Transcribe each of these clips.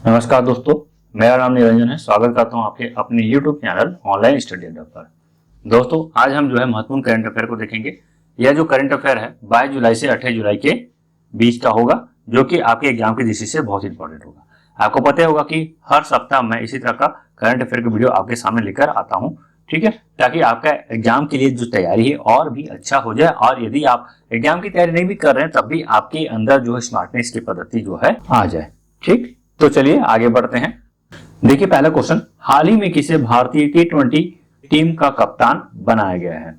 नमस्कार दोस्तों, मेरा नाम निरंजन है। स्वागत करता हूं आपके अपने YouTube चैनल ऑनलाइन स्टडी अड्डा पर। दोस्तों, आज हम जो है महत्वपूर्ण करंट अफेयर को देखेंगे। यह जो करंट अफेयर है 22 जुलाई से 28 जुलाई के बीच का होगा, जो कि आपके एग्जाम की दृष्टि से बहुत इंपॉर्टेंट होगा। आपको पता होगा कि हर सप्ताह मैं इसी तरह का करंट अफेयर की वीडियो आपके सामने लेकर आता हूँ, ठीक है, ताकि आपका एग्जाम के लिए जो तैयारी है और भी अच्छा हो जाए। और यदि आप एग्जाम की तैयारी नहीं भी कर रहे हैं तब भी आपके अंदर जो है स्मार्टनेस की पद्धति जो है आ जाए। ठीक, तो चलिए आगे बढ़ते हैं। देखिए, पहला क्वेश्चन, हाल ही में किसे भारतीय T20 टीम का कप्तान बनाया गया है?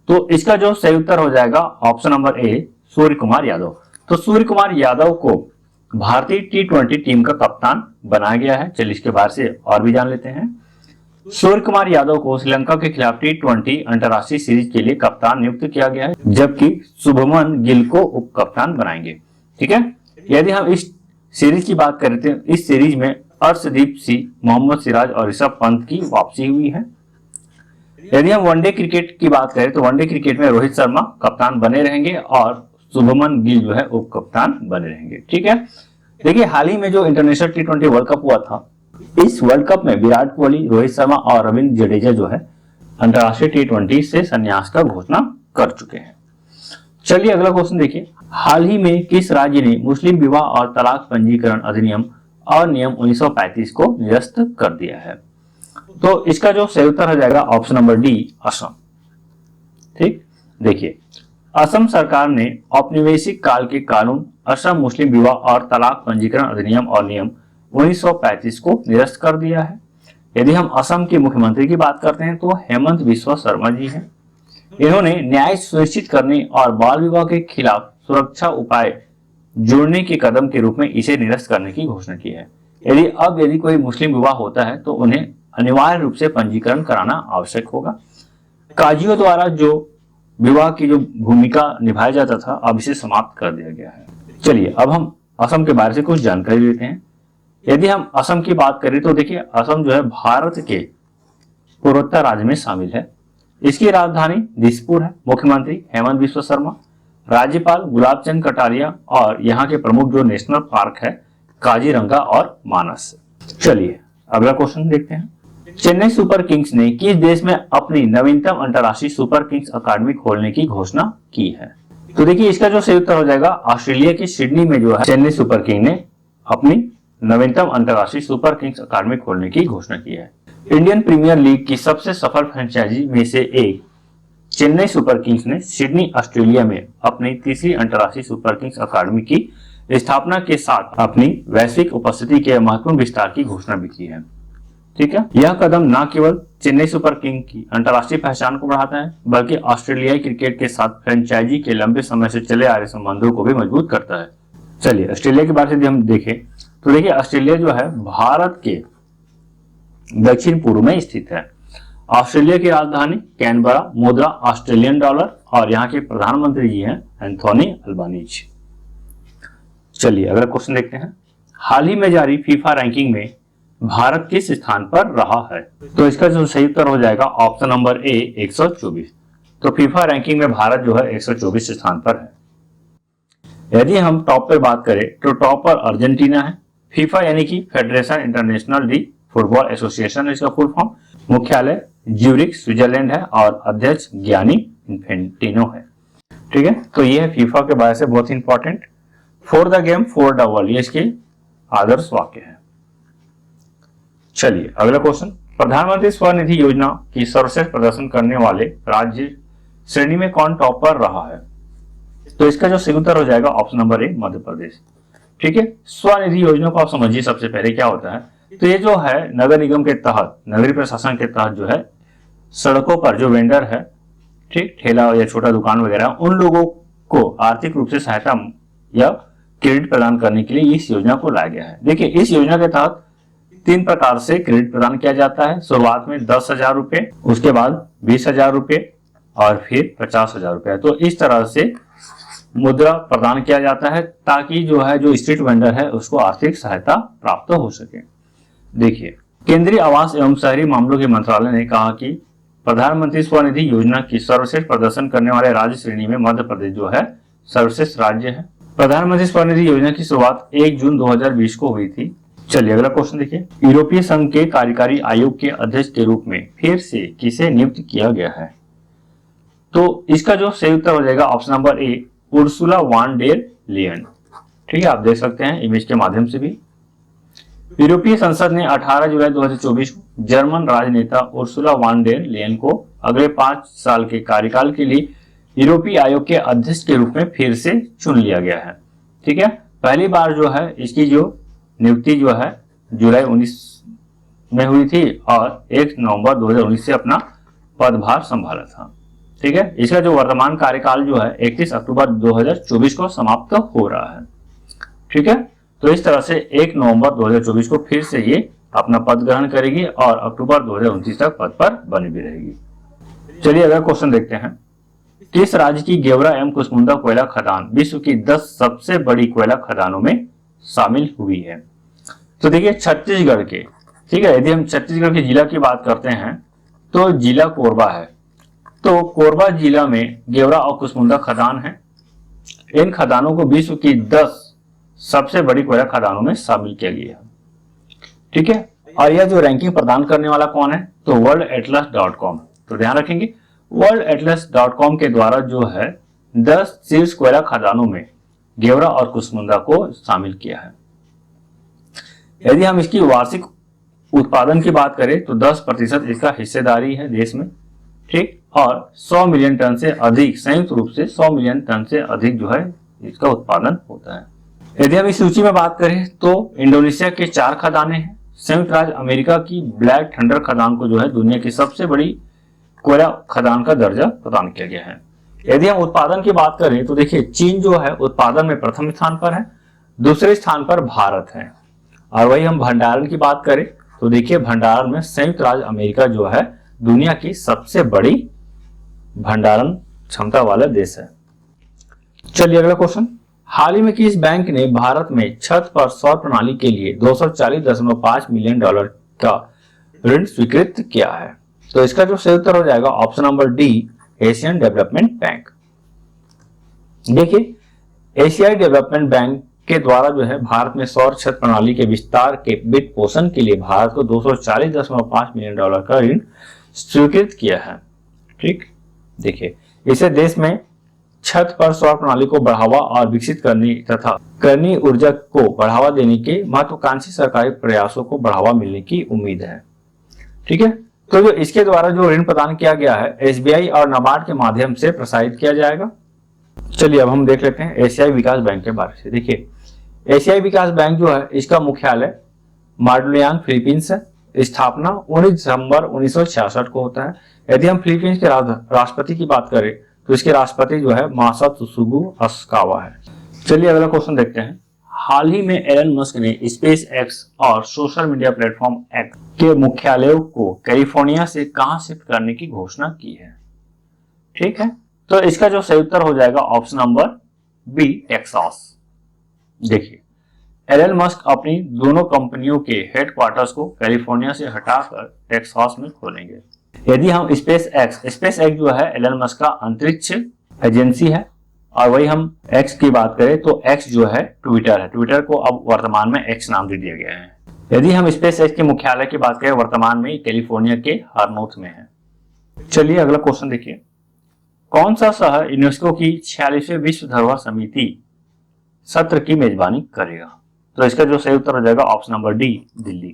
तो इसका जो सही उत्तर हो जाएगा ऑप्शन नंबर ए, सूर्य कुमार यादव। तो सूर्य कुमार यादव को भारतीय T20 टीम का कप्तान बनाया गया है। चलिए इसके बारे से और भी जान लेते हैं। सूर्य कुमार यादव को श्रीलंका के खिलाफ T20 अंतरराष्ट्रीय सीरीज के लिए कप्तान नियुक्त किया गया है, जबकि शुभमन गिल को उप कप्तान बनाएंगे। ठीक है, यदि हम इस सीरीज की बात करें तो इस सीरीज में अर्शदीप सिंह, मोहम्मद सिराज और ऋषभ पंत की वापसी हुई है। यदि हम वनडे क्रिकेट की बात करें तो वनडे क्रिकेट में रोहित शर्मा कप्तान बने रहेंगे और शुभमन गिल जो है उप कप्तान बने रहेंगे। ठीक है, देखिए हाल ही में जो इंटरनेशनल T20 वर्ल्ड कप हुआ था, इस वर्ल्ड कप में विराट कोहली, रोहित शर्मा और रविंद्र जडेजा जो है अंतरराष्ट्रीय T20 से संन्यास का घोषणा कर चुके हैं। चलिए अगला क्वेश्चन देखिए, हाल ही में किस राज्य ने मुस्लिम विवाह और तलाक पंजीकरण अधिनियम और नियम 1935 को निरस्त कर दिया है? तो इसका जो सही उत्तर हो जाएगा ऑप्शन नंबर डी, असम। ठीक, देखिए, असम सरकार ने औपनिवेशिक काल के कानून असम मुस्लिम विवाह और तलाक पंजीकरण अधिनियम और नियम 1935 को निरस्त कर दिया है। यदि हम असम के मुख्यमंत्री की बात करते हैं तो हेमंत बिस्वा शर्मा जी हैं। इन्होंने न्याय सुनिश्चित करने और बाल विवाह के खिलाफ सुरक्षा उपाय जोड़ने के कदम के रूप में इसे निरस्त करने की घोषणा की है। यदि कोई मुस्लिम विवाह होता है तो उन्हें अनिवार्य रूप से पंजीकरण कराना आवश्यक होगा। काजियों द्वारा जो विवाह की जो भूमिका निभाया जाता था, अब इसे समाप्त कर दिया गया है। चलिए अब हम असम के बारे से कुछ जानकारी लेते हैं। यदि हम असम की बात करें तो देखिए, असम जो है भारत के पूर्वोत्तर राज्य में शामिल है। इसकी राजधानी दिसपुर है। मुख्यमंत्री हेमंत बिस्वा शर्मा, राज्यपाल गुलाब चंद कटारिया और यहाँ के प्रमुख जो नेशनल पार्क है काजीरंगा और मानस। चलिए अगला क्वेश्चन देखते हैं। चेन्नई सुपर किंग्स ने किस देश में अपनी नवीनतम अंतरराष्ट्रीय सुपर किंग्स अकादमी खोलने की घोषणा की है? तो देखिए, इसका जो सही उत्तर हो जाएगा ऑस्ट्रेलिया के सिडनी में जो है चेन्नई सुपर किंग ने अपनी नवीनतम अंतरराष्ट्रीय सुपर किंग्स अकादमी खोलने की घोषणा की है। इंडियन प्रीमियर लीग की सबसे सफल फ्रेंचाइजी में से एक चेन्नई सुपर किंग्स ने सिडनी ऑस्ट्रेलिया में अपनी तीसरी अंतरराष्ट्रीय सुपर किंग्स अकादमी की स्थापना के साथ अपनी वैश्विक उपस्थिति के महत्वपूर्ण विस्तार की घोषणा भी की है। ठीक है, यह कदम न केवल चेन्नई सुपर किंग की अंतरराष्ट्रीय पहचान को बढ़ाता है, बल्कि ऑस्ट्रेलियाई क्रिकेट के साथ फ्रेंचाइजी के लंबे समय से चले आ रहे संबंधों को भी मजबूत करता है। चलिए ऑस्ट्रेलिया के बारे में यदि हम देखें तो देखिए, ऑस्ट्रेलिया जो है भारत के दक्षिण पूर्व में स्थित है। ऑस्ट्रेलिया की राजधानी कैनबरा, मुद्रा ऑस्ट्रेलियन डॉलर और यहाँ के प्रधानमंत्री जी हैं एंथोनी अल्बानीज। चलिए अगला क्वेश्चन देखते हैं। हाल ही में जारी फीफा रैंकिंग में भारत किस स्थान पर रहा है? तो इसका जो सही उत्तर हो जाएगा ऑप्शन नंबर ए, 124। तो फीफा रैंकिंग में भारत जो है 124 स्थान पर है। यदि हम टॉप पर बात करें तो टॉप पर अर्जेंटीना है। फीफा यानी कि federation international D football association, इसका फुल फॉर्म। मुख्यालय ज्यूरिख स्विट्जरलैंड है और अध्यक्ष गियानी इन्फेंटिनो है। ठीक है, तो ये है फीफा के बारे से बहुत important. For the game for the world, ये इसके आदर्श वाक्य है। चलिए अगला क्वेश्चन, प्रधानमंत्री स्वनिधि योजना की सर्वश्रेष्ठ प्रदर्शन करने वाले राज्य श्रेणी में कौन टॉप पर रहा है? तो इसका जो सही उत्तर हो जाएगा ऑप्शन नंबर ए, मध्य प्रदेश। ठीक है, स्वनिधि योजना को आप समझिए। सबसे पहले क्या होता है, तो ये जो है नगर निगम के तहत, नगरीय प्रशासन के तहत जो है सड़कों पर जो वेंडर है, ठीक, ठेला या छोटा दुकान वगैरह, उन लोगों को आर्थिक रूप से सहायता या क्रेडिट प्रदान करने के लिए इस योजना को लाया गया है। देखिए, इस योजना के तहत 3 प्रकार से क्रेडिट प्रदान किया जाता है। शुरुआत में 10,000 रुपए, उसके बाद 20,000 रुपए और फिर 50,000 रुपए। तो इस तरह से मुद्रा प्रदान किया जाता है ताकि जो है जो स्ट्रीट वेंडर है उसको आर्थिक सहायता प्राप्त हो सके। देखिए, केंद्रीय आवास एवं शहरी मामलों के मंत्रालय ने कहा कि प्रधानमंत्री स्वनिधि योजना की सर्वश्रेष्ठ प्रदर्शन करने वाले राज्य श्रेणी में मध्य प्रदेश जो है सर्वश्रेष्ठ राज्य है। प्रधानमंत्री स्वनिधि योजना की शुरुआत 1 जून 2020 को हुई थी। चलिए अगला क्वेश्चन देखिए, यूरोपीय संघ के कार्यकारी आयोग के अध्यक्ष के रूप में फिर से किसे नियुक्त किया गया है? तो इसका जो सही उत्तर हो जाएगा option number A, Ursula von der Leyen. ठीक है, आप देख सकते हैं इमेज के माध्यम से भी। यूरोपीय संसद ने 18 जुलाई 2024 को जर्मन राजनेता उर्सुला वॉन डेर लेयन को अगले 5 साल के कार्यकाल के लिए यूरोपीय आयोग के अध्यक्ष के रूप में फिर से चुन लिया गया है। ठीक है, पहली बार जो है इसकी जो नियुक्ति जो है जुलाई 19 में हुई थी और 1 नवंबर 2019 से अपना पदभार संभाला था। ठीक है, इसका जो वर्तमान कार्यकाल जो है 31 अक्टूबर 2024 को समाप्त हो रहा है। ठीक है, तो इस तरह से 1 नवंबर 2024 को फिर से ये अपना पद ग्रहण करेगी और अक्टूबर 2029 तक पद पर बनी भी रहेगी। चलिए अगला क्वेश्चन देखते हैं, किस राज्य की गेवरा एवं कुसमुंडा कोयला खदान विश्व की 10 सबसे बड़ी कोयला खदानों में शामिल हुई है? तो देखिए छत्तीसगढ़ के, ठीक है, यदि हम छत्तीसगढ़ के जिला की बात करते हैं तो जिला कोरबा है। तो कोरबा जिला में गेवरा और कुसमुंडा खदान है। इन खदानों को विश्व की 10 सबसे बड़ी कोयला खदानों में शामिल किया गया है। ठीक है, और यह जो रैंकिंग प्रदान करने वाला कौन है? तो worldatlas.com। तो ध्यान रखेंगे worldatlas.com के द्वारा जो है 10 शीर्ष कोयला खदानों में गेवरा और कुसमुंडा को शामिल किया है। यदि हम इसकी वार्षिक उत्पादन की बात करें तो 10% इसका हिस्सेदारी है देश में। ठीक, और 100 मिलियन टन से अधिक, संयुक्त रूप से 100 मिलियन टन से अधिक जो है इसका उत्पादन होता है। यदि हम इस सूची में बात करें तो इंडोनेशिया के 4 खदानें हैं। संयुक्त राज्य अमेरिका की ब्लैक थंडर खदान को जो है दुनिया की सबसे बड़ी कोयला खदान का दर्जा प्रदान किया गया है। यदि हम उत्पादन की बात करें तो देखिए चीन जो है उत्पादन में प्रथम स्थान पर है, दूसरे स्थान पर भारत है। और वही हम भंडारण की बात करें तो देखिए भंडारण में संयुक्त राज्य अमेरिका जो है दुनिया की सबसे बड़ी भंडारण क्षमता वाला देश है। चलिए अगला क्वेश्चन, हाल ही में किस बैंक ने भारत में छत पर सौर प्रणाली के लिए $240.5 मिलियन का ऋण स्वीकृत किया है? तो इसका जो सही उत्तर हो जाएगा option number D, Asian development bank. देखिए एशियाई डेवलपमेंट बैंक के द्वारा जो है भारत में सौर छत प्रणाली के विस्तार के वित्त पोषण के लिए भारत को $240.5 मिलियन का ऋण स्वीकृत किया है। ठीक, देखिए इसे देश में छत पर सौर प्रणाली को बढ़ावा और विकसित करने तथा करणीय ऊर्जा को बढ़ावा देने के महत्वाकांक्षी सरकारी प्रयासों को बढ़ावा मिलने की उम्मीद है। ठीक है, तो जो इसके द्वारा जो ऋण प्रदान किया गया है एसबीआई और नाबार्ड के माध्यम से प्रसारित किया जाएगा। चलिए अब हम देख लेते हैं एशियाई विकास बैंक के बारे में। देखिए एशियाई विकास बैंक जो है इसका मुख्यालय माडुलियांग फिलीपींस है। स्थापना 19 दिसंबर 1966 को होता है। यदि हम फिलीपींस के राष्ट्रपति की बात करें तो इसके राष्ट्रपति जो है मासात्सुगु असाकावा है। चलिए अगला क्वेश्चन देखते हैं, हाल ही में एलन मस्क ने स्पेस एक्स और सोशल मीडिया प्लेटफॉर्म एक्स के मुख्यालयों को कैलिफोर्निया से कहां शिफ्ट करने की घोषणा की है? ठीक है, तो इसका जो सही उत्तर हो जाएगा ऑप्शन नंबर बी, टेक्सास। देखिए एलन मस्क अपनी दोनों कंपनियों के हेडक्वार्टर्स को कैलिफोर्निया से हटाकर टेक्सास में खोलेंगे। यदि हम स्पेस एक्स जो है एलन मस्क का अंतरिक्ष एजेंसी है, और वही हम एक्स की बात करें तो एक्स जो है ट्विटर है। ट्विटर को अब वर्तमान में एक्स नाम दे दिया गया है। यदि हम स्पेस एक्स के मुख्यालय की बात करें वर्तमान में कैलिफोर्निया के हरनोथ में है। चलिए अगला क्वेश्चन देखिए, कौन सा शहर यूनेस्को की 46वें विश्व धरोहर समिति सत्र की मेजबानी करेगा? तो इसका जो सही उत्तर हो जाएगा ऑप्शन नंबर डी, दिल्ली।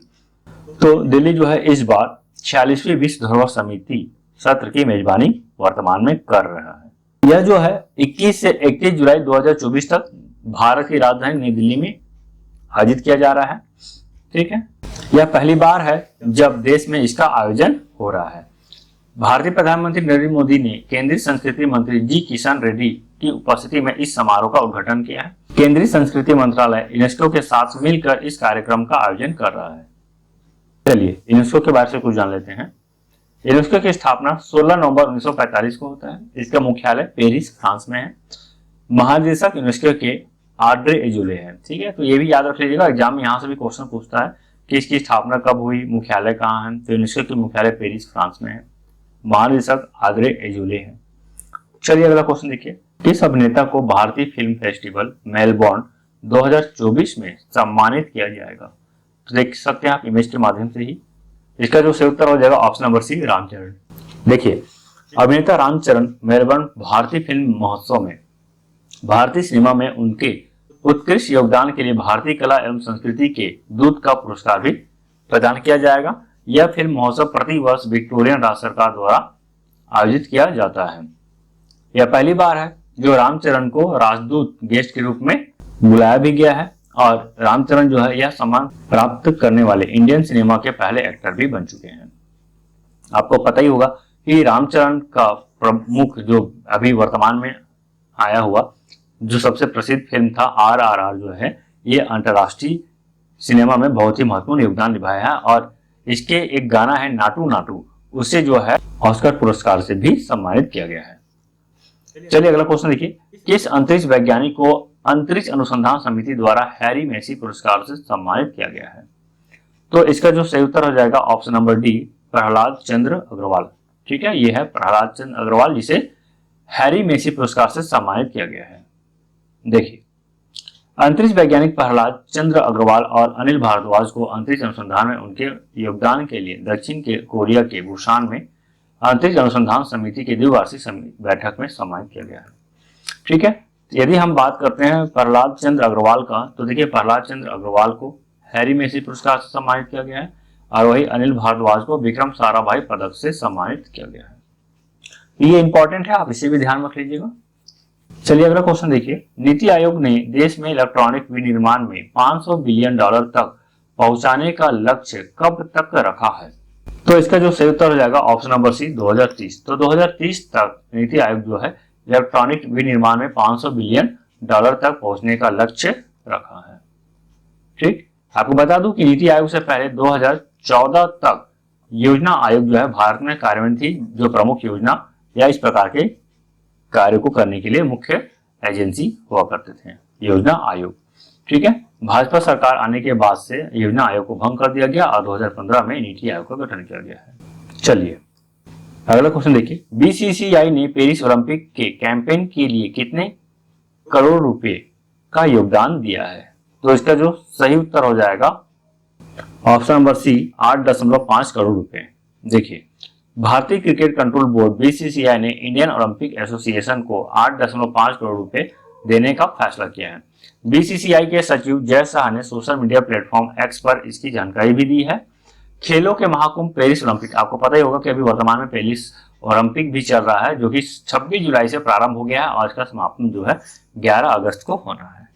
तो दिल्ली जो है इस बार 46वीं विश्व धरोहर समिति सत्र की मेजबानी वर्तमान में कर रहा है। यह जो है 21 से 31 जुलाई 2024 तक भारत की राजधानी नई दिल्ली में आयोजित किया जा रहा है। ठीक है, यह पहली बार है जब देश में इसका आयोजन हो रहा है। भारतीय प्रधानमंत्री नरेंद्र मोदी ने केंद्रीय संस्कृति मंत्री जी किशन रेड्डी की उपस्थिति में इस समारोह का उद्घाटन किया है। केंद्रीय संस्कृति मंत्रालय यूनेस्को के साथ मिलकर इस कार्यक्रम का आयोजन कर रहा है। चलिए यूनेस्को के बारे में कुछ जान लेते हैं। यूनेस्को की स्थापना 16 नवंबर 1945 को होता है। इसका मुख्यालय पेरिस, फ्रांस में है। महानिदेशक यूनेस्को के आड्रे एजुले हैं। ठीक है, तो ये भी याद रख लीजिएगा, एग्जाम में यहाँ से भी क्वेश्चन पूछता है कि इसकी स्थापना कब हुई, मुख्यालय कहाँ है। तो यूनेस्को के मुख्यालय पेरिस, फ्रांस में है। महानिदेशक आड्रे एजुले हैं। चलिए अगला क्वेश्चन देखिए, किस अभिनेता को भारतीय फिल्म फेस्टिवल मेलबोर्न 2024 में सम्मानित किया जाएगा? तो देख सकते हैं आप इमेज के माध्यम से ही। इसका जो सही उत्तर हो जाएगा ऑप्शन नंबर सी, रामचरण। देखिए, अभिनेता रामचरण मेलबर्न भारतीय फिल्म महोत्सव में भारतीय सिनेमा में उनके उत्कृष्ट योगदान के लिए भारतीय कला एवं संस्कृति के दूत का पुरस्कार भी प्रदान किया जाएगा। यह फिल्म महोत्सव प्रति वर्ष विक्टोरियन राज्य सरकार द्वारा आयोजित किया जाता है। यह पहली बार है जो रामचरण को राजदूत गेस्ट के रूप में बुलाया भी गया है और रामचरण जो है यह सम्मान प्राप्त करने वाले इंडियन सिनेमा के पहले एक्टर भी बन चुके हैं। आपको पता ही होगा कि रामचरण का प्रमुख जो अभी वर्तमान में आया हुआ जो सबसे प्रसिद्ध फिल्म था RRR जो है, ये अंतर्राष्ट्रीय सिनेमा में बहुत ही महत्वपूर्ण योगदान निभाया है और इसके एक गाना है नाटू नाटू, उसे जो है ऑस्कर पुरस्कार से भी सम्मानित किया गया है। चलिए अगला क्वेश्चन देखिए, किस अंतरिक्ष वैज्ञानिक को अंतरिक्ष अनुसंधान समिति द्वारा हैरी मैसी पुरस्कार से सम्मानित किया गया है? तो इसका जो सही उत्तर हो जाएगा ऑप्शन नंबर डी, प्रहलाद चंद्र अग्रवाल। ठीक है, ये है प्रहलाद चंद्र अग्रवाल जिसे हैरी मैसी पुरस्कार से सम्मानित किया गया है। देखिए, अंतरिक्ष वैज्ञानिक प्रहलाद चंद्र अग्रवाल और अनिल भारद्वाज को अंतरिक्ष अनुसंधान में उनके योगदान के लिए दक्षिण कोरिया के बुसान में अंतरिक्ष अनुसंधान समिति की द्विवार्षिक बैठक में सम्मानित किया गया है। ठीक है, यदि हम बात करते हैं प्रहलाद चंद्र अग्रवाल का, तो देखिए प्रहलाद चंद्र अग्रवाल को हैरी मैसी पुरस्कार से सम्मानित किया गया है और वही अनिल भारद्वाज को विक्रम साराभाई पदक से सम्मानित किया गया है। ये इंपॉर्टेंट है, आप इसे भी ध्यान रख लीजिएगा। चलिए अगला क्वेश्चन देखिए, नीति आयोग ने देश में इलेक्ट्रॉनिक विनिर्माण में $500 बिलियन तक पहुंचाने का लक्ष्य कब तक रखा है? तो इसका जो सही उत्तर हो जाएगा ऑप्शन नंबर सी, 2030। तो 2030 तक नीति आयोग जो है इलेक्ट्रॉनिक विनिर्माण में $500 बिलियन तक पहुंचने का लक्ष्य रखा है। ठीक, आपको बता दूं कि नीति आयोग से पहले 2014 तक योजना आयोग जो है भारत में कार्यान्वित थी, जो प्रमुख योजना या इस प्रकार के कार्य को करने के लिए मुख्य एजेंसी हुआ करते थे, योजना आयोग। ठीक है, भाजपा सरकार आने के बाद से योजना आयोग को भंग कर दिया गया और 2015 में नीति आयोग का गठन किया गया है। चलिए अगला क्वेश्चन देखिए, बीसीसीआई ने पेरिस ओलंपिक के कैंपेन के लिए कितने करोड़ रुपए का योगदान दिया है? तो इसका जो सही उत्तर हो जाएगा ऑप्शन नंबर सी, 8.5 करोड़ रुपए। देखिए, भारतीय क्रिकेट कंट्रोल बोर्ड बीसीसीआई ने इंडियन ओलंपिक एसोसिएशन को 8.5 करोड़ रुपए देने का फैसला किया है। बीसीसीआई के सचिव जय शाह ने सोशल मीडिया प्लेटफॉर्म एक्स पर इसकी जानकारी भी दी है। खेलों के महाकुंभ पेरिस ओलंपिक, आपको पता ही होगा कि अभी वर्तमान में पेरिस ओलंपिक भी चल रहा है जो कि 26 जुलाई से प्रारंभ हो गया है और इसका समापन जो है 11 अगस्त को होना है।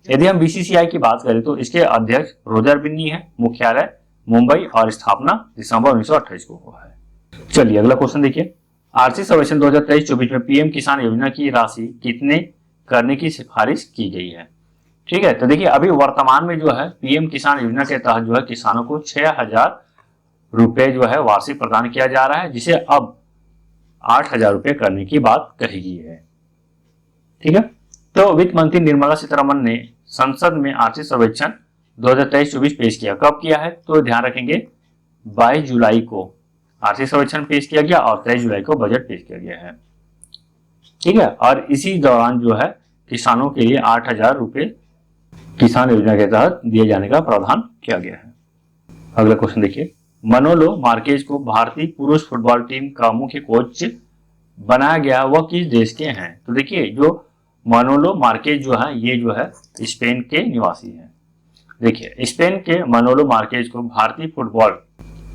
यदि हम बीसीसीआई की बात करें तो इसके अध्यक्ष रोजर बिन्नी है, मुख्यालय मुंबई और स्थापना दिसंबर 1928 को हुआ है। चलिए अगला क्वेश्चन देखिए, आर्थिक सर्वेक्षण 2023-24 में पीएम किसान योजना की राशि कितने करने की सिफारिश की गई है? ठीक है, तो देखिए अभी वर्तमान में जो है पीएम किसान योजना के तहत जो है किसानों को 6,000 रुपए जो है वार्षिक प्रदान किया जा रहा है, जिसे अब 8,000 रुपए करने की बात कही गई है। ठीक है, तो वित्त मंत्री निर्मला सीतारमण ने संसद में आर्थिक सर्वेक्षण 2023-24 पेश किया। कब किया है? तो ध्यान रखेंगे 22 जुलाई को आर्थिक सर्वेक्षण पेश किया गया और 23 जुलाई को बजट पेश किया गया है। ठीक है, और इसी दौरान जो है किसानों के लिए 8,000 रुपए किसान योजना के तहत दिए जाने का प्रावधान किया गया है। अगला क्वेश्चन देखिए, मनोलो मार्केज को भारतीय पुरुष फुटबॉल टीम का मुख्य कोच बनाया गया, वह किस देश के हैं? तो देखिए जो मनोलो मार्केज जो है ये जो है स्पेन के निवासी हैं। देखिए स्पेन के मनोलो मार्केज को भारतीय फुटबॉल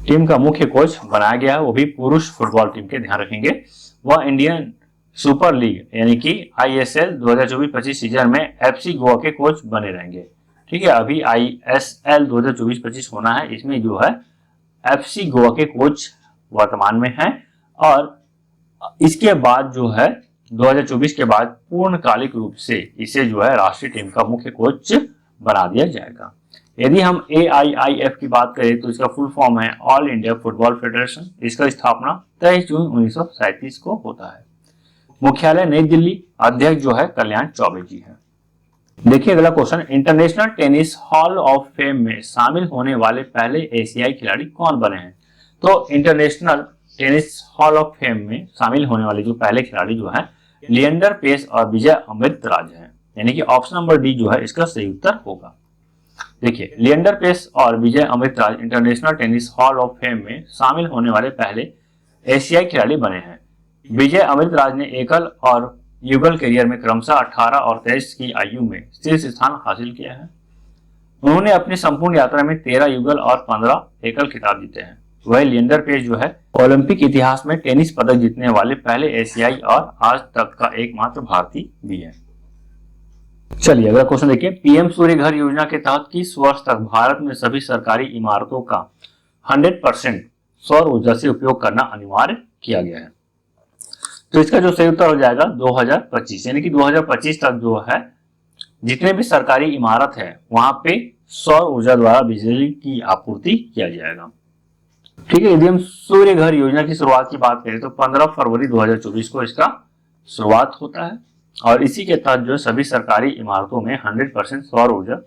टीम का मुख्य कोच बनाया गया है, वो भी पुरुष फुटबॉल टीम के, ध्यान रखेंगे। वह इंडियन सुपर लीग यानी कि ISL 2024-25 सीजन में FC गोवा के कोच बने रहेंगे। ठीक है, अभी ISL 2024-25 होना है, इसमें जो है FC गोवा के कोच वर्तमान में हैं और इसके बाद जो है 2024 के बाद पूर्णकालिक रूप से इसे जो है राष्ट्रीय टीम का मुख्य कोच बना दिया जाएगा। यदि हम AIIF की बात करें तो इसका फुल फॉर्म है ऑल इंडिया फुटबॉल फेडरेशन। इसका स्थापना 23 जून 1937 को होता है। मुख्यालय नई दिल्ली, अध्यक्ष जो है कल्याण चौबे जी है। देखिए अगला question, international tennis hall of fame में शामिल होने वाले पहले एशियाई खिलाड़ी कौन बने हैं? तो international tennis hall of fame में शामिल होने वाले जो पहले खिलाड़ी जो है लिएंडर पेस और विजय अमृतराज हैं, यानी कि ऑप्शन नंबर डी जो है इसका सही उत्तर होगा। देखिए, लिएंडर पेस और Vijay Amritraj international tennis hall of fame में शामिल होने वाले पहले एशियाई खिलाड़ी बने हैं। विजय अमृतराज ने एकल और युगल करियर में क्रमशः 18 और 23 की आयु में शीर्ष स्थान हासिल किया है। उन्होंने अपनी संपूर्ण यात्रा में 13 युगल और 15 एकल खिताब जीते हैं। वह लिएंडर पेस जो है ओलंपिक इतिहास में टेनिस पदक जीतने वाले पहले एशियाई और आज तक का एकमात्र भारतीय भी है। चलिए अगला क्वेश्चन देखिए, पीएम सूर्य घर योजना के तहत किस वर्ष तक भारत में सभी सरकारी इमारतों का 100% सौर ऊर्जा से उपयोग करना अनिवार्य किया गया है? तो इसका जो सही उत्तर हो जाएगा 2025, यानी कि 2025 तक जो है जितने भी सरकारी इमारत है वहां पे सौर ऊर्जा द्वारा बिजली की आपूर्ति किया जाएगा। ठीक है, यदि हम सूर्य घर योजना की शुरुआत की बात करें तो 15 फरवरी 2024 को इसका शुरुआत होता है और इसी के तहत जो सभी सरकारी इमारतों में 100% सौर ऊर्जा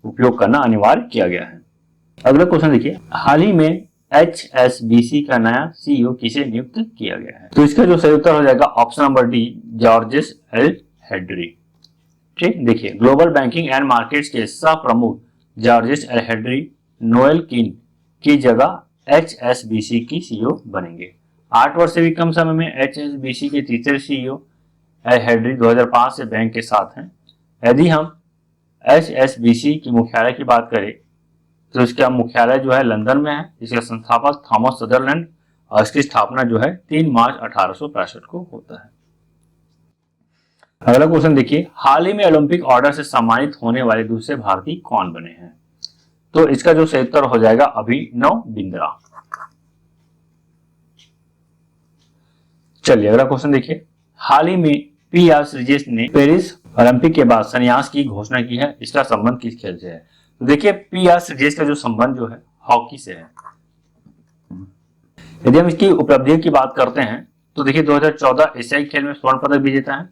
उपयोग करना अनिवार्य किया गया है। अगला क्वेश्चन देखिए, हाल ही में HSBC का नया CEO किसे नियुक्त किया गया है? तो इसका जो सही उत्तर हो जाएगा option number D, Georges L Hedri. ठीक, देखिए ग्लोबल बैंकिंग एंड मार्केट्स के सह प्रमुख जॉर्जेस एल हेड्री नोएल किन की जगह HSBC की CEO बनेंगे। 8 वर्ष से भी कम समय में HSBC के तीसरे CEO एल हेड्री 2005 से बैंक के साथ हैं। यदि हम HSBC की मुख्यालय की बात करें तो इसका मुख्यालय जो है लंदन में है। इसका संस्थापक थॉमस सदरलैंड और इसकी स्थापना जो है 3 मार्च 1865 को होता है। अगला क्वेश्चन देखिए, हाल ही में ओलंपिक ऑर्डर से सम्मानित होने वाले दूसरे भारतीय कौन बने हैं? तो इसका जो सही उत्तर हो जाएगा अभिनव बिंद्रा। चलिए अगला क्वेश्चन देखिए, हाल ही में PR श्रीजेश ने पेरिस ओलंपिक के बाद संन्यास की घोषणा की है। इसका संबंध किस खेल से है? तो देखिए PR श्रीजेश का जो संबंध जो है हॉकी से है। यदि हम इसकी उपलब्धियों की बात करते हैं तो देखिए 2014 एशियाई खेल में स्वर्ण पदक विजेता है,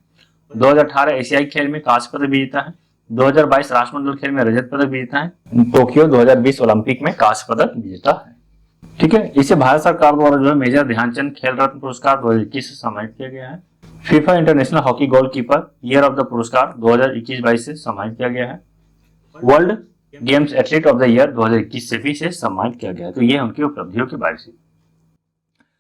2018 एशियाई खेल में कांस्य पदक विजेता है, 2022 राष्ट्रमंडल खेल में रजत पदक विजेता है, टोक्यो 2020 ओलंपिक में कांस्य पदक विजेता है। ठीक है, इसे भारत सरकार द्वारा जो है मेजर ध्यानचंद खेल रत्न पुरस्कार 2021 से सम्मानित किया गया है। FIFA international hockey goalkeeper year of the पुरस्कार 2021-22 से सम्मानित किया गया है। World games athlete of the year 2021 से भी से सम्मानित किया गया है। तो ये उनकी उपलब्धियों के बारे में।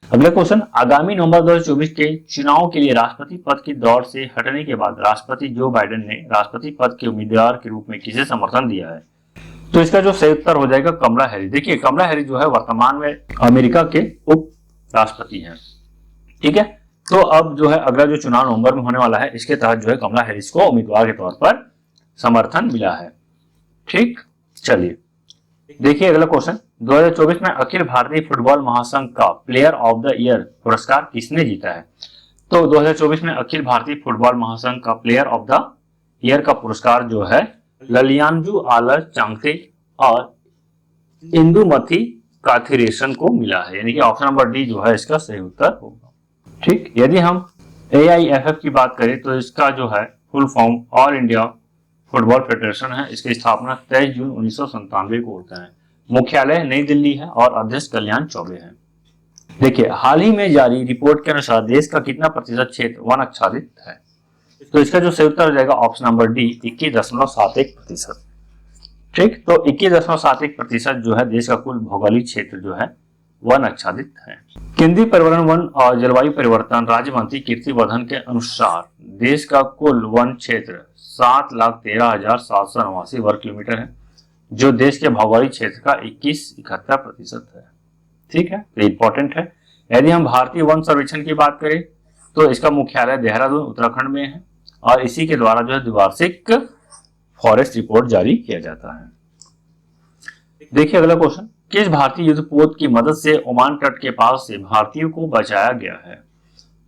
अगला क्वेश्चन, आगामी नवंबर 2024 के चुनाव के लिए राष्ट्रपति पद की दौड़ से हटने के बाद राष्ट्रपति जो बाइडेन ने राष्ट्रपति पद के उम्मीदवार के रूप में किसे समर्थन दिया है? तो इसका जो सही उत्तर हो जाएगा कमला हैरिस। देखिए कमला हैरिस जो है वर्तमान में अमेरिका के उप राष्ट्रपति हैं। ठीक है, तो अब जो है अगला जो चुनाव नवंबर में होने वाला है इसके तहत जो है कमला हैरिस को उम्मीदवार के तौर पर समर्थन मिला है। ठीक, चलिए देखिए अगला क्वेश्चन, 2024 में अखिल भारतीय फुटबॉल महासंघ का प्लेयर ऑफ द ईयर पुरस्कार किसने जीता है? तो 2024 में अखिल भारतीय फुटबॉल महासंघ का प्लेयर ऑफ द ईयर का पुरस्कार जो है ललियानजू आलर चांगते और इंदुमती काथिरेशन को मिला है, यानी कि ऑप्शन नंबर डी जो है इसका सही उत्तर होगा। ठीक, यदि हम AIFF की बात करें तो इसका जो है full form all India football federation है। इसकी स्थापना 23 जून 1997 को होता है। मुख्यालय नई दिल्ली है और अध्यक्ष कल्याण चौबे है। देखिए हाल ही में जारी रिपोर्ट के अनुसार देश का कितना प्रतिशत क्षेत्र वन आच्छादित है? तो इसका जो सही उत्तर हो जाएगा ऑप्शन नंबर डी 21.71%। ठीक, तो 21.71% जो है देश का कुल भौगोलिक क्षेत्र जो है वन आच्छादित है। केंद्रीय पर्यावरण वन और जलवायु परिवर्तन राज्य मंत्री कीर्ति वर्धन के अनुसार देश का कुल वन क्षेत्र 7,13,789 वर्ग किलोमीटर है, जो देश के भौगोलिक क्षेत्र का 21.71% है। ठीक है, तो इंपॉर्टेंट है। यदि हम भारतीय वन सर्वेक्षण की बात करें तो इसका मुख्यालय देहरादून उत्तराखंड में है और इसी के द्वारा जो है द्विवार्षिक फॉरेस्ट रिपोर्ट जारी किया जाता है। देखिए अगला क्वेश्चन, किस भारतीय युद्धपोत की मदद से ओमान तट के पास से भारतीयों को बचाया गया है?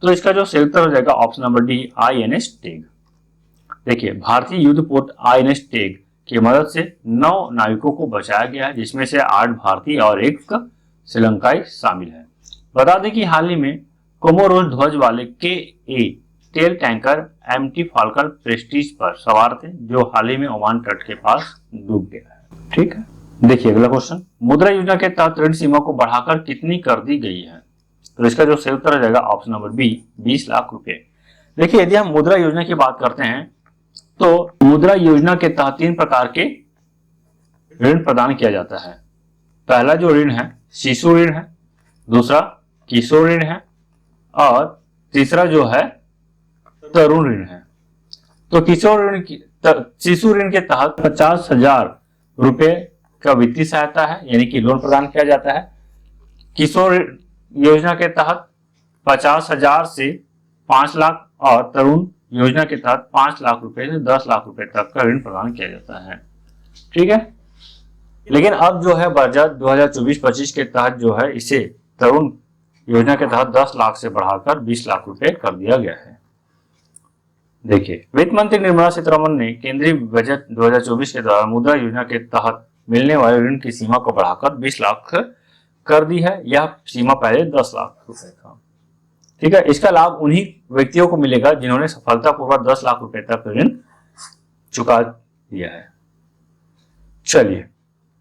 तो इसका जो सही उत्तर हो जाएगा option number D INS tag. देखिए भारतीय युद्धपोत INS टेग की मदद से 9 नाविकों को बचाया गया है, जिसमें से 8 भारतीय और 1 श्रीलंकाई शामिल है। बता दें कि हाल ही में कोमोरोस ध्वज वाले KA तेल टैंकर MT फाल्कन प्रेस्टीज पर सवार थे, जो हाल ही में ओमान तट के पास डूब गया है। ठीक है, देखिए अगला क्वेश्चन, मुद्रा योजना के तहत ऋण सीमा को बढ़ाकर कितनी कर दी गई है? तो इसका जो सही उत्तर हो जाएगा ऑप्शन नंबर बी 20 लाख रुपए। देखिए यदि हम मुद्रा योजना की बात करते हैं तो मुद्रा योजना के तहत 3 प्रकार के ऋण प्रदान किया जाता है। पहला जो ऋण है शिशु ऋण है, दूसरा किशोर ऋण है और तीसरा जो है तरुण ऋण है। तो किशोर ऋण शिशु ऋण के तहत 50,000 रुपए का वित्तीय सहायता है, यानी कि लोन प्रदान किया जाता है। किशोर योजना के तहत 50,000 से 5 लाख और तरुण योजना के तहत 5 लाख रुपए से 10 लाख रुपए तक का ऋण प्रदान किया जाता है। ठीक है, लेकिन अब जो है बजट 2024-25 के तहत जो है इसे तरुण योजना के तहत 10 लाख से बढ़ाकर 20 लाख रुपए कर दिया गया है। देखिए, वित्त मंत्री निर्मला सीतारमण ने केंद्रीय बजट 2024 के दौरान मुद्रा योजना के तहत मिलने वाले ऋण की सीमा को बढ़ाकर 20 लाख कर दी है। यह सीमा पहले 10 लाख रुपए था। ठीक है, इसका लाभ उन्हीं व्यक्तियों को मिलेगा जिन्होंने सफलतापूर्वक 10 लाख रुपए तक ऋण चुका दिया है। चलिए,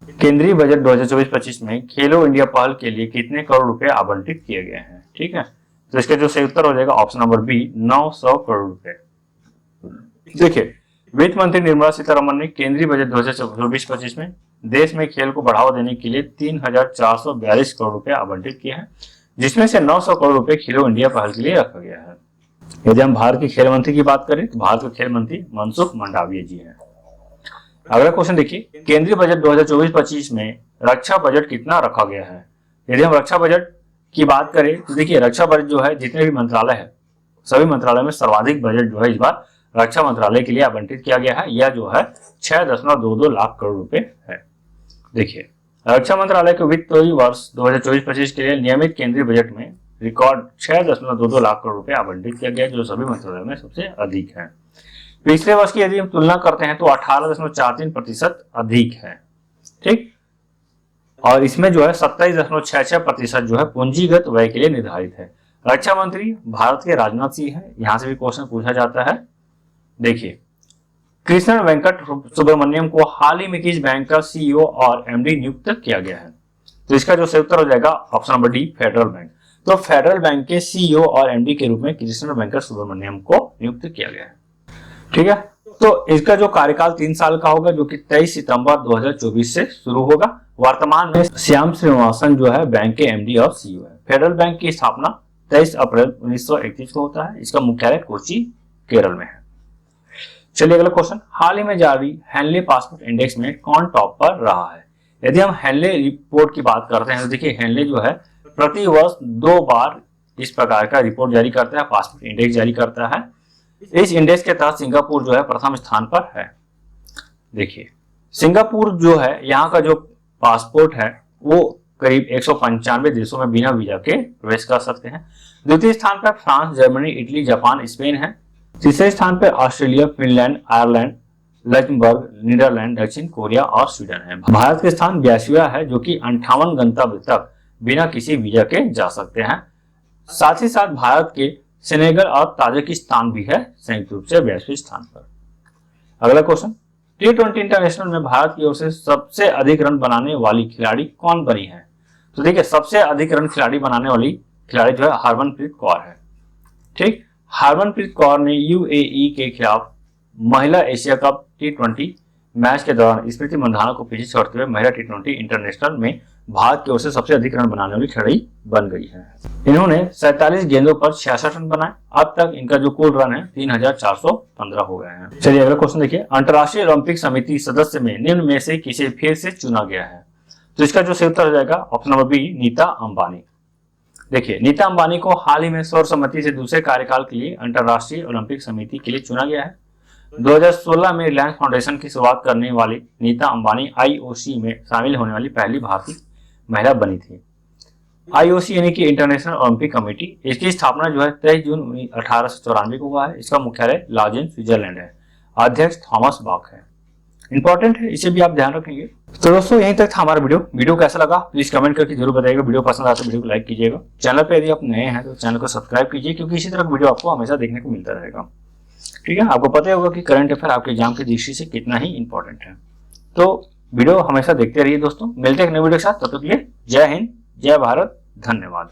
केंद्रीय बजट 2024-25 में खेलो इंडिया पहल के लिए कितने करोड़ रुपए आवंटित किए गए हैं? ठीक है, तो इसका जो सही उत्तर हो जाएगा ऑप्शन नंबर बी, 900 करोड़ रुपए। देखिए, वित्त मंत्री निर्मला सीतारमण ने केंद्रीय बजट 2024-25 में देश में खेल को बढ़ावा देने के लिए 3,442 करोड़ रुपए आवंटित किए हैं, जिसमें से 900 करोड़ रुपए खेलो इंडिया पहल के लिए रखा गया है। यदि हम भारत के खेल मंत्री की बात करें तो भारत के खेल मंत्री मनसुख मंडाविया जी हैं। अगला क्वेश्चन देखिए, केंद्रीय बजट 2024-25 में रक्षा बजट कितना रखा गया है? यदि हम रक्षा बजट की बात करें तो देखिए, रक्षा बजट जो है जितने भी मंत्रालय है सभी मंत्रालय में सर्वाधिक बजट जो है इस बार रक्षा मंत्रालय के लिए आवंटित किया गया है। यह जो है 6.22 लाख करोड़ रुपए है। देखिए, रक्षा मंत्रालय के वित्त वर्ष 2024-25 के लिए नियमित केंद्रीय बजट में रिकॉर्ड 6.22 लाख करोड़ रुपए आवंटित किया गया, जो सभी मंत्रालयों में सबसे अधिक है। पिछले वर्ष की यदि हम तुलना करते हैं तो 18.43% अधिक है। ठीक, और इसमें जो है 27.66% जो है पूंजीगत व्यय के लिए निर्धारित है। रक्षा मंत्री भारत के राजनाथ सिंह है। यहां से भी क्वेश्चन पूछा जाता है। देखिए, कृष्ण वेंकट सुब्रमण्यम को हाल ही में किस बैंक का सीईओ और एमडी नियुक्त किया गया है? तो इसका जो सही उत्तर हो जाएगा option number D, federal bank. तो फेडरल बैंक के सीईओ और एमडी के रूप में कृष्ण वेंकट सुब्रमण्यम को नियुक्त किया गया है। ठीक है, तो इसका जो कार्यकाल 3 साल का होगा, जो कि 23 सितंबर 2024 से शुरू होगा। वर्तमान में श्याम श्रीनिवासन जो है बैंक के एमडी और सीईओ है। फेडरल बैंक की स्थापना 23 अप्रैल 1931 को होता है। इसका मुख्यालय कोची, केरल में है। चलिए अगला क्वेश्चन, हाल ही में जारी हेनले पासपोर्ट इंडेक्स में कौन टॉप पर रहा है? यदि हम हेनले रिपोर्ट की बात करते हैं तो देखिए, हेनले जो है प्रति वर्ष 2 बार इस प्रकार का रिपोर्ट जारी करता है, पासपोर्ट इंडेक्स जारी करता है। इस इंडेक्स के तहत सिंगापुर जो है प्रथम स्थान पर है। देखिए, सिंगापुर जो है यहाँ का जो पासपोर्ट है वो करीब 195 देशों में बिना वीजा के प्रवेश कर सकते हैं। द्वितीय स्थान पर France, Germany, Italy, Japan, Spain है। तीसरे स्थान पर Australia, Finland, Ireland, Luxembourg, Netherlands, दक्षिण कोरिया और स्वीडन है। भारत के स्थान 82वां है, जो कि 58 गंतव्य तक बिना किसी वीजा के जा सकते हैं। साथ ही साथ भारत के सेनेगल और ताजिकिस्तान भी है संयुक्त रूप से 82वें स्थान पर। अगला क्वेश्चन, T20 इंटरनेशनल में भारत की ओर से सबसे अधिक रन बनाने वाली खिलाड़ी कौन बनी है? तो देखिए, सबसे अधिक रन खिलाड़ी बनाने वाली खिलाड़ी जो है हरमनप्रीत कौर है। ठीक, हरमनप्रीत कौर ने यूएई के खिलाफ महिला एशिया कप T20 मैच के दौरान स्मृति मंधाना को पीछे छोड़ते हुए महिला T20 इंटरनेशनल में भारत की ओर से सबसे अधिक रन बनाने वाली खिलाड़ी बन गई है। इन्होंने 47 गेंदों पर 66 रन बनाए। अब तक इनका जो कुल रन है 3,415 हो गए हैं। चलिए अगला क्वेश्चन देखिए, अंतर्राष्ट्रीय ओलंपिक समिति सदस्य में निम्न में से किसे फिर से चुना गया है? तो इसका जो सही उत्तर हो जाएगा option number B, Nita Ambani. देखिए, नीता अंबानी को हाल ही में सर्वसम्मति से दूसरे कार्यकाल के लिए अंतर्राष्ट्रीय ओलंपिक समिति के लिए चुना गया है। 2016 में रिलायंस फाउंडेशन की शुरुआत करने वाली नीता अंबानी IOC में शामिल होने वाली पहली भारतीय महिला बनी थी। IOC यानी कि इंटरनेशनल ओलंपिक कमेटी, इसकी स्थापना जो है 23 जून 1894 को हुआ है। इसका मुख्यालय लाजेन, स्विट्जरलैंड है। अध्यक्ष थॉमस बाक है। इंपॉर्टेंट है, इसे भी आप ध्यान रखेंगे। तो दोस्तों, यहीं तक था हमारा वीडियो कैसा लगा प्लीज कमेंट करके जरूर बताइएगा। वीडियो पसंद आता है वीडियो को लाइक कीजिएगा। चैनल पे यदि आप नए हैं तो चैनल को सब्सक्राइब कीजिए, क्योंकि इसी तरह वीडियो आपको हमेशा देखने को मिलता रहेगा। ठीक है, आपको पता होगा कि करंट अफेयर आपके एग्जाम की दृष्टि से कितना ही इंपॉर्टेंट है। तो वीडियो हमेशा देखते रहिए दोस्तों। मिलते हैं एक नए वीडियो के साथ, तब तक के लिए जय हिंद, जय भारत, धन्यवाद।